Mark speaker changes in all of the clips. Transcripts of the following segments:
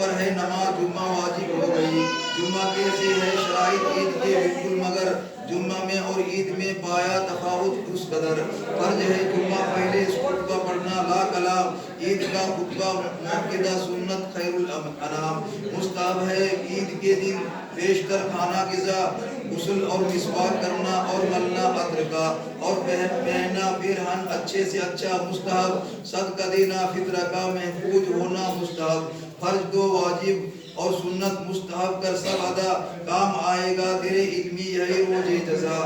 Speaker 1: پر ہے نماز جمعہ واجب ہو گئی۔ جمعہ کیسے ہے شرائط عید کے بالکل، مگر جمعہ میں اور عید میں پایا تفاوت اس قدر۔ فرض ہے جمعہ پہلے خطبہ پڑھنا لا کلام، عید کا خطبہ موقدہ سنت خیر الانام۔ مستحب ہے عید کے دن بیشتر کھانا غذا، غسل اور مسواک کرنا اور ملنا عطر کا، اور پہننا پیرہن اچھے سے اچھا مستحب، صدقہ دینا فطرہ کا محفوظ ہونا مستحب۔ فرض دو واجب اور سنت مستحب کر سب ادا، کام آئے گا تیرے علمی یہی روز جزا۔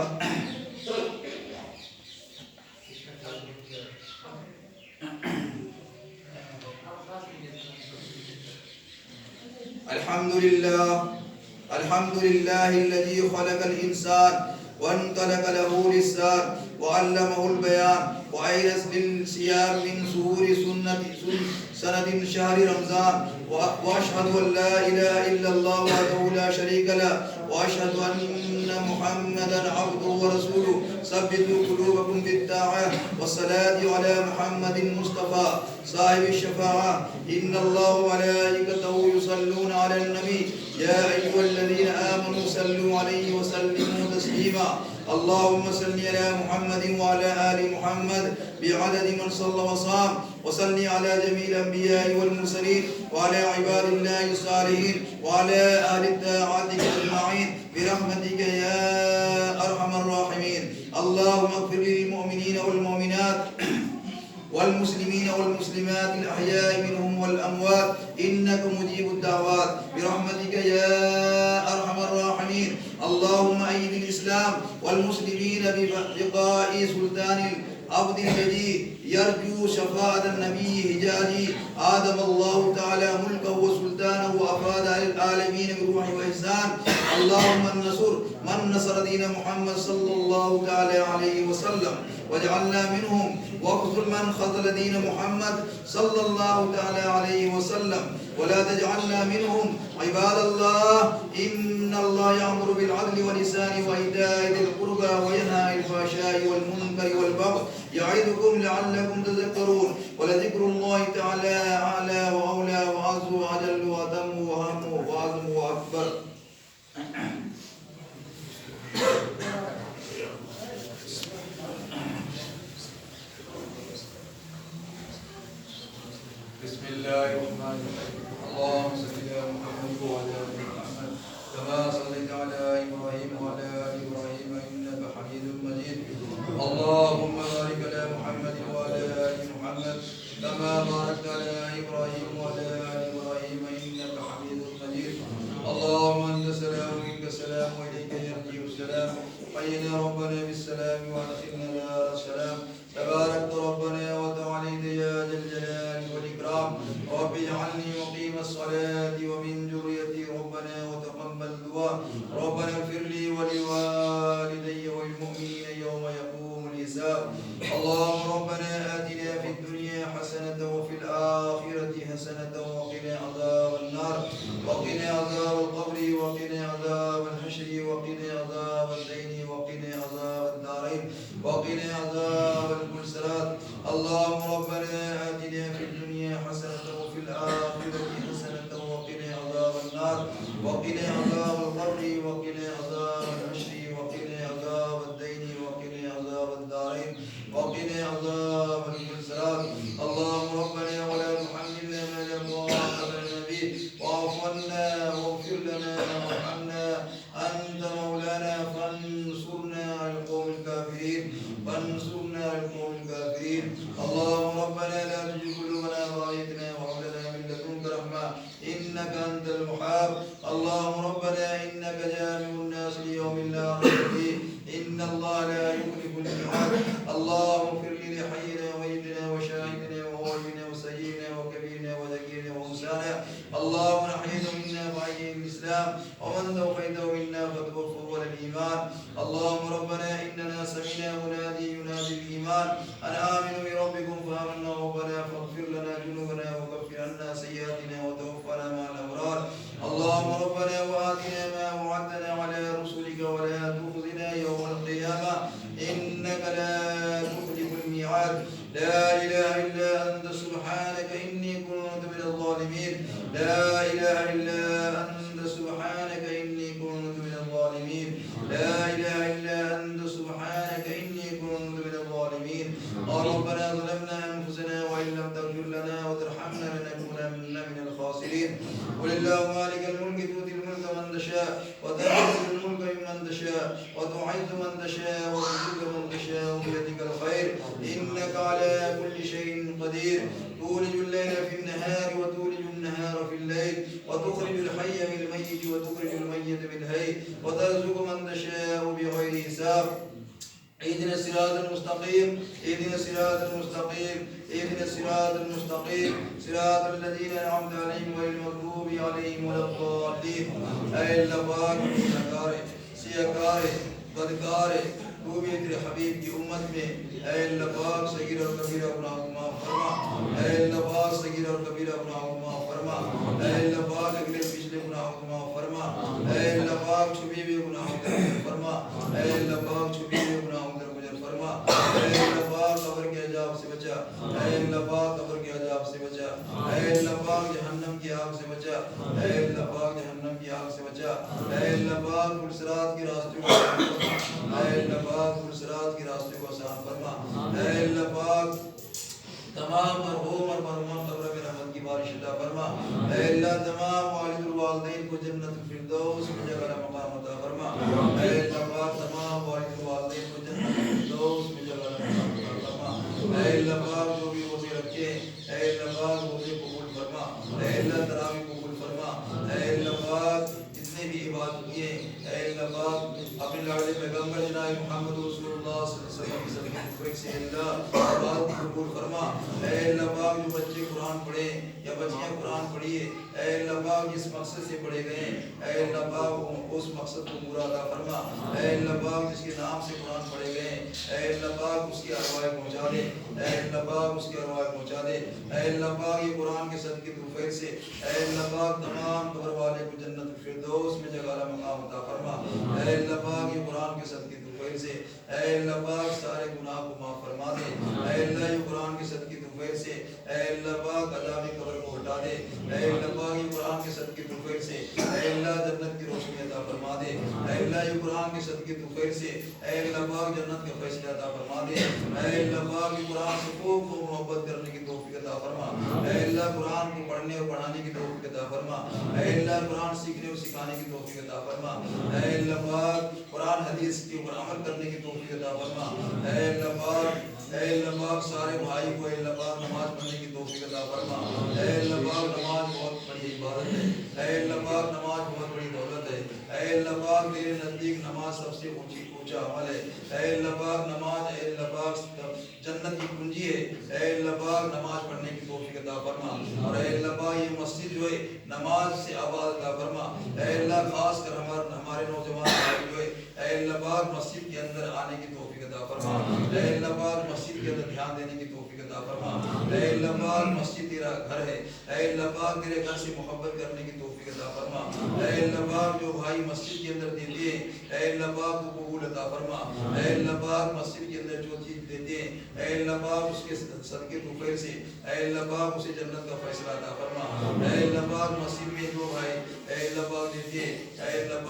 Speaker 1: الحمد لله الذي خلق الإنسان وانطلق له للسان وعلمه البيان وأيرس بالصيام من سهور سنة شهر رمضان، وأشهد أن لا إله إلا الله وحده لا شريك له، وأشهد أن محمدا عبده ورسوله. ثبتوا قلوبكم بالطاعة والصلاة على محمد المصطفى صاحب الشفاعة. إن الله وملائكته يصلون على النبي يا أيها الذين آمنوا صلوا عليه وسلموا تسليما. اللهم صل على محمد وعلى آل محمد بعدد من صلى وصام، وصل على جميع الأنبياء والمرسلين وعلى عباد الله الصالحين وعلى أهل طاعتك أجمعين برحمتك يا أرحم الراحمين. اللهم اغفر للمؤمنين والمؤمنات والمسلمين والمسلمات الأحياء منهم والأموات إنك مجيب الدعوات برحمتك يا أرحم الراحمين. اللهم أيد الإسلام والمسلمين ببقاء سلطان العبد الذي يرجو شفاعة النبي هجاجي آدم الله تعالى ملكه وسلطانه وأفاد على العالمين بروح وإحسان. اللهم من نصر دين محمد صلى الله تعالى عليه وسلم واجعلنا منهم، واقتل من خذل دين محمد صلى الله تعالى عليه وسلم ولا تجعلنا منهم. عباد الله، إن الله يأمر بالعدل والإحسان وإيتاء ذي القربى وينهى عن الفحشاء والمنكر والبغي يعظكم لعلكم تذكرون. ولذكر الله تعالى أعلى وأولى وأعز وأجل وأتم وأهم وأعظم وأكبر. بسم الله الرحمن الرحيم. اللهم صل على محمد وعلى آل محمد كما صليت على إبراهيم وعلى آل إبراهيم إنك حميد مجيد. اللهم بارك على محمد وعلى آل محمد كما باركت على إبراهيم وعلى آل إبراهيم إنك حميد مجيد. اللهم أنت السلام ومنك السلام وإليك يرجع السلام. حينا ربنا بالسلام وأدخلنا دار السلام. تباركت ربنا وتعاليت يا ذا الجلال والإكرام. رب اجعلني مقيم الصلاة ومن ذريتي ربنا وتقبل دعاء. ربنا اغفر لي ولوالدي والمؤمنين يوم يقوم الحساب. اللهم ربنا آتنا في الدنيا حسنة وفي الآخرة حسنة وقنا عذاب النار وقنا عذاب القبر وقنا عذاب الحشر وقنا عذاب الدين وقنا عذاب الدارين وقنا عذاب المرسلات. اللهم ربنا آتنا في الدنيا حسنة وفي الآخرة حسنة وقنا عذاب النار وقنا عذاب القبر وقنا عذاب الحشر وقنا عذاب الدين وقنا عذاب الدارين وقنا عذاب المرسلات. اللهم ربنا ولا تحملنا ما لا طاقة لنا به واعف عنا واغفر لنا وارحمنا أنت مولانا فانصرنا على القوم الكافرين فانصرنا على القوم الكافرين. اللهم ربنا لا تزغ قلوبنا بعد إذ هديتنا وهب لنا من لدنك رحمة إنك أنت الوهاب. اللهم ربنا إنك جامع الناس ليوم لا ريب فيه إن الله لا يخلف الميعاد. اللهم اغفر لحينا وميتنا وشاهدنا وغائبنا وسيدنا وكبيرنا وذكيرنا وانسانا. اللهم نحينا منا فأحيي الإسلام ومن توفيته منا فتوفه على الإيمان. اللهم ربنا إننا سمعنا منادي ينادي الإيمان أن آمنوا بربكم فآمنا. ربنا فاغفر لنا ذنوبنا وكفر عنا سيئاتنا وتوفنا مع الأبرار. اللهم ربنا وآتنا ما وعدتنا على رسلك ولا تخزنا يوم القيامة إنك لا تخلف الميعاد. لا إله إلا أنت سبحانك إني كنت من الظالمين. لا إله إله إلا أنت سبحانك إني كنت من الظالمين لا إله إلا أنت سبحانك إني كنت من الظالمين ربنا ظلمنا أنفسنا وإن لم تغفر لنا وترحمنا لنكونن من الخاسرين قل اللهم مالك الملك تؤتي الملك من تشاء وتنزع الملك ممن تشاء وتعز من تشاء وتذل من تشاء بيدك الخير إنك على كل شيء قدير تولج الليل في النهار وتولج النهار في الليل وتخرج الحي من الميت وتخرج الميت من الحي وترزق من تشاء بغير حساب اهدنا الصراط المستقيم اهدنا الصراط المستقيم اهدنا الصراط المستقيم صراط الذين أنعمت عليهم غير المغضوب عليهم ولا الضالين اے اللہ پاک گناہگار سیاکار بدکار تو بھی تیرے حبیب کی امت میں اے اللہ پاک صغیر اور کبیرہ گناہوں کو معاف فرما اے اللہ پاک صغیر اور کبیرہ گناہوں کو معاف فرما اے اللہ پاک اگلے پچھلے گناہوں کو معاف فرما اے اللہ پاک چھپے ہوئے گناہوں کو فرما اے اللہ پاک چھپے ہوئے گناہوں کو فرما اے اللہ پاک قبر کے عذاب سے بچا اے اللہ پاک قبر کے عذاب سے بچا اے اللہ پاک جہنم کی آگ سے بچا اے اللہ پاک جہنم کی آگ سے بچا اے اللہ پاک پرسرات کے راستے کو آسان فرما اے اللہ پاک پرسرات کے راستے کو آسان فرما اے اللہ پاک تمام مرحوم اور مرحوم قبر میں رحمت کی بارش عطا فرما اے اللہ تمام والد الوالدین کو جنت الفردوس میں جگہ مقام عطا فرما اے اللہ پاک تمام والد الوالدین کو جنت الفردوس میں جگہ مقام عطا فرما اے اللہ پاک جو بھی روزے رکھے اے اللہ پاک روزے قبول فرما اے اللہ تراویح قبول فرما اے اللہ پاک جتنے بھی عبادت کیے اے اللہ پاک اپنے لاڈلے پیغمبر جناب محمد رسول اللہ صلی اللہ علیہ وسلم کی صدقے مبارک سے اللہ عبادت قبول فرما اے اللہ پاک جو بچے قرآن پڑھے یا بچیاں قرآن پڑھیے اے اللہ پاک جس مقصد سے پڑھے گئے اے اللہ پاک اس مقصد کو پورا عطا فرما اے اللہ پاک جس کے نام سے قرآن پڑھے گئے اے اللہ پاک اس کی ارواح پہنچا دے اے اللہ پاک اس کی ارواح پہنچا دے اے اللہ پاک یہ قرآن کے صدقے توفیق سے اے اللہ پاک تمام قبر والے کو جنت الفردوس میں جگہ مقام عطا فرما اے اللہ پاک یہ قرآن کے صدقے توفیق سے اے اللہ پاک سارے گناہ کو معاف فرما دے اے اللہ یہ قرآن کے صدقے توفیق سے اے اللہ پاک عذاب قبر کو ہٹا دے اے اللہ پاک یہ قرآن کے صدقے توفیق سے اے اللہ جنت کی روشنی عطا فرما دے اے اللہ یہ قرآن کے صدقے توفیق سے اے اللہ پاک جنت کے فیصلے عطا فرما دے اے اللہ پاک یہ قرآن سے خوب محبت کرنے کی توفیق عطا فرما اے اللہ قرآن کو پڑھنے اور پڑھانے کی توفیق عطا فرما اے اللہ قرآن سیکھنے اور سکھانے کی توفیق عطا فرما اے اللہ پاک قرآن حدیث کے اوپر عمل کرنے کی توفیق عطا فرما اے اللہ پاک سارے بھائی کو اے اللہ پاک نماز پڑھنے کی توفیق عطا فرما اے اللہ پاک نماز بہت بڑی عبادت ہے اے اللہ پاک نماز بہت بڑی دولت ہے اے اللہ پاک تیرے نزدیک نماز سب سے اونچا عمل ہے اے اللہ پاک نماز اے اللہ پاک جنت کی کنجی ہے اے اللہ پاک نماز پڑھنے کی توفیق عطا فرما اور اے اللہ پاک یہ مسجد جو ہے نماز سے آباد عطا فرما اے اللہ خاص کر ہمارے نوجوان بھائی جو ہے اے اللہ پاک مسجد کے اندر آنے کی توفیق عطا فرما اے اللہ پاک مسجد کے اندر دھیان دینے کی توفیق عطا فرما اے اللہ پاک مسجد تیرا گھر ہے اے اللہ پاک تیرے گھر سے محبت کرنے کی توفیق عطا فرما اے اللہ پاک جو بھائی مسجد کے اندر دیتے ہیں اے اللہ پاک تو قبول عطا فرما اے اللہ پاک مسجد کے اندر جو چیز دیتے ہیں اے اللہ پاک اس کے صدقے توفیق سے اے اللہ پاک اسے جنت کا فیصلہ عطا فرما اے اللہ پاک مسجد میں جو بھائی اے اللہ پاک دیتے ہیں اے اللہ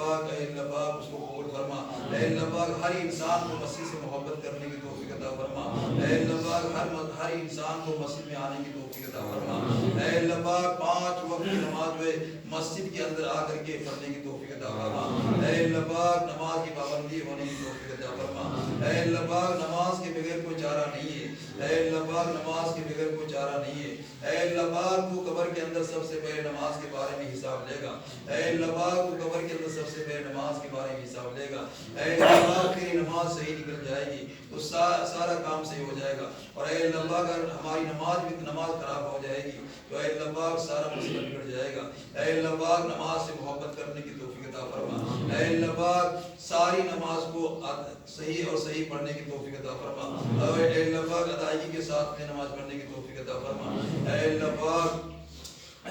Speaker 1: پاک اس کو قبول فرما اے اللہ پاک ہر انسان کو مسجد سے محبت کرنے کی توفیق عطا فرما اے اللہ پاک ہر انسان کو مسجد میں آنے کی توفیق عطا فرما اے اللہ پاک 5 وقت کی نماز جو ہے مسجد کے اندر آ کر کے پڑھنے کی توفیق عطا فرما اے اللہ پاک نماز کی پابندی ہونے کی توفیق عطا فرما اے اللہ پاک نماز کے بغیر کوئی چارہ نہیں ہے اے اللہ پاک نماز کے بغیر کوئی چارہ نہیں ہے اے اللہ پاک تو قبر کے اندر سب سے پہلے نماز کے بارے میں حساب لے گا اے اللہ پاک تو قبر کے اندر سب سے پہلے نماز کے بارے میں حساب لے گا اے اللہ پاک تیری نماز صحیح نکل جائے گی تو سارا کام صحیح ہو جائے گا اور اے اللہ پاک اگر ہماری نماز خراب ہو جائے گی تو اے اللہ پاک سارا مسئلہ بگڑ جائے گا اے اللہ پاک نماز سے محبت کرنے کی توفیق عطا فرما اے اللہ پاک ساری نماز کو صحیح پڑھنے کی توفیق عطا فرما اے اللہ پاک ادائیگی کے ساتھ میں نماز پڑھنے کی توفیق عطا فرما اے اللہ پاک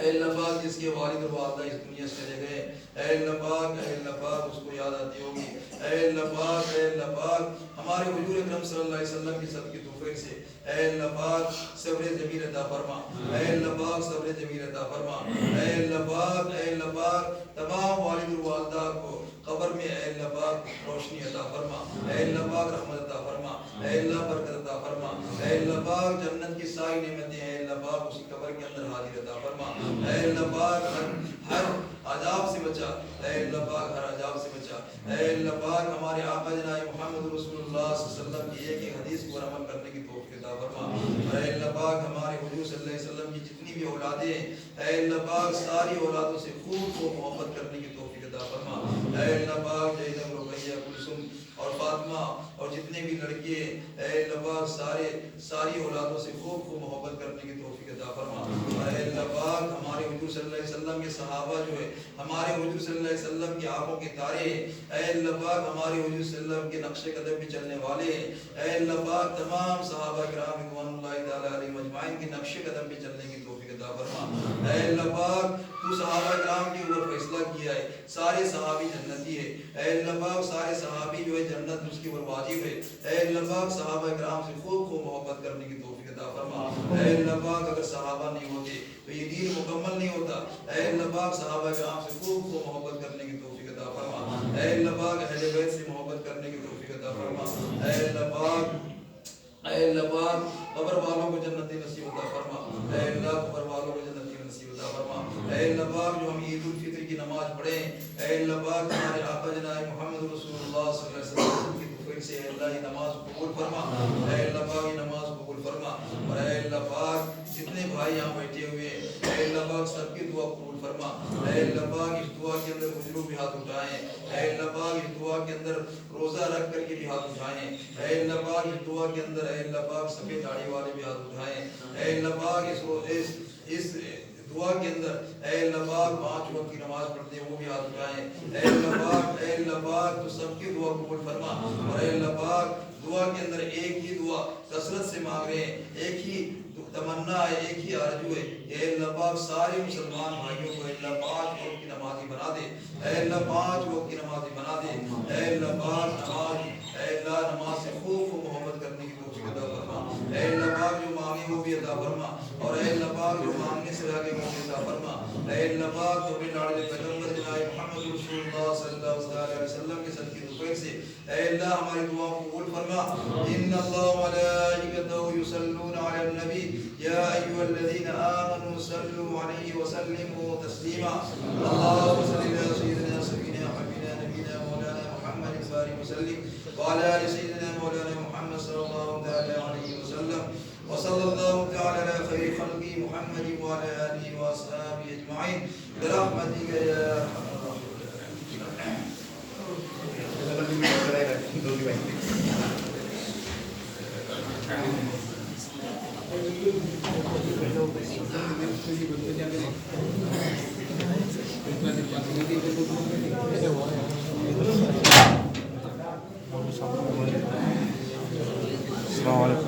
Speaker 1: اے اللہ پاک جس کے والد اور والدہ اس دنیا سے چلے گئے، اے اللہ پاک اس کو یاد آتی ہوگی، اے اللہ پاک ہمارے حضور اکرم صلی اللہ علیہ وسلم کی صدقے توفیق سے اے اللہ پاک صبر جمیل عطا فرما، اے اللہ پاک صبر جمیل عطا فرما، اے اللہ پاک تمام والد اور والدہ کو قبر میں اے اللہ پاک روشنی عطا فرما، اے اللہ پاک رحمت عطا فرما، اے اللہ برکت عطا فرما، اے اللہ پاک جنت کی ساری نعمتیں اے اللہ پاک اسی قبر کے اندر حاضر عطا فرما، اے اللہ پاک ہر عذاب سے بچا، اے اللہ پاک ہر عذاب سے بچا، اے اللہ پاک ہمارے آقا جناب محمد رسول اللہ صلی اللہ علیہ وسلم کی ایک حدیث پر عمل کرنے کی توفیق عطا فرما، اے اللہ پاک ہمارے حضور صلی اللہ علیہ وسلم کی جتنی بھی اولادیں ہیں اے اللہ پاک ساری اولادوں سے خوب محبت کرنے کی توفیق عطا فرما، اے اللہ پاک زینب رقیہ کلثوم اور فاطمہ اور جتنے بھی لڑکے اے اللہ پاک ساری اولادوں سے خوب محبت کرنے کی توفیق عطا فرما، اے اللہ پاک ہمارے حضور صلی اللہ علیہ وسلم کے صحابہ جو ہے ہمارے حضور صلی اللہ علیہ وسلم کی آنکھوں کے تارے ہیں، اے اللہ پاک ہمارے حضور صلی اللہ علیہ وسلم کے نقش قدم پہ چلنے والے ہیں، اے اللہ پاک تمام صحابہ کرام رضوان اللہ تعالی علیہم اجمعین کے نقش قدم پہ چلنے کی توفیق عطا فرما، اے اللہ پاک تو صحابہ کرام کے اوپر فیصلہ کیا ہے سارے صحابی جنتی ہے، اے اللہ پاک سارے صحابی جو ہے جنت اس کے اوپر واجب ہے، اے اللہ پاک صحابہ کرام سے خوب محبت کرنے کی توفیق عطا فرما، اے اللہ پاک اگر صحابہ نہیں ہوتے تو یہ دین مکمل نہیں ہوتا، اے اللہ پاک صحابہ کرام سے خوب محبت کرنے کی توفیق عطا فرما، اے اللہ پاک اہل بیت سے محبت کرنے کی توفیق عطا فرما، اے اللہ پاک قبر والوں کو جنت نصیب عطا فرما، اے اللہ قبر والوں کو جنت نصیب عطا فرما، اے اللہ پاک جو ہم عید الفطر کی نماز پڑھیں اے اللہ پاک ہمارے آقا جناب محمد رسول اللہ صلی اللہ علیہ وسلم کی توفیق سے اے اللہ یہ نماز قبول فرما، اے اللہ پاک یہ نماز قبول فرما، اور اے اللہ پاک جتنے بھائی یہاں بیٹھے ہوئے ہیں اے اللہ پاک سب کی دعا قبول فرما، اے اللہ پاک اس دعا کے اندر بزرگوں بھی ہاتھ اٹھائیں، اے اللہ پاک اس دعا کے اندر روزہ رکھ کر کے بھی ہاتھ اٹھائیں، اے اللہ پاک اس دعا کے اندر اے اللہ پاک سفید داڑھی والے بھی ہاتھ اٹھائیں، اے اللہ پاک اس دعا کے اندر اے اللہ پاک 5 وقت کی نماز پڑھتے ہیں وہ بھی ہاتھ اٹھائیں، اے اللہ پاک تو سب کی دعا قبول فرما، اور اے اللہ پاک دعا کے اندر ایک ہی دعا کثرت سے مانگ رہے ہیں، ایک ہی تمنا ہے، ایک ہی آرزو ہے، اے اللہ پاک سارے مسلمان بھائیوں کو اے اللہ 5 وقت کی نمازی بنا دے، اے اللہ 5 وقت کی نمازی بنا دے، اے اللہ پاک اے اللہ نماز سے خوب محبت کرنے کی توفیق عطا فرما، اے اللہ پاک جو مانگے وہ بھی عطا فرما، اور اے اللہ پاک جو مانگنے سے آگے وہ بھی عطا فرما، اے اللہ پاک تو اپنے لاڈلے پیغمبر جناب محمد رسول اللہ صلی اللہ علیہ وسلم کے صدقے توفیق سے اے اللہ ہماری دعاؤں کو قبول فرما، ان اللہ وملائکتہ یصلون علی النبی یا ایھا الذین آمنوا صلوا علیہ وسلموا تسلیما، اللهم صل علی سیدنا سیدنا حبیبنا نبینا مولانا محمد وسلم وعلى آل سيدنا مولانا محمد صلى الله تعالى عليه وسلم وصلى الله تعالى على خير خلقه محمد وعلى آله وأصحابه أجمعين برحمتك يا أرحم
Speaker 2: السلام علیکم.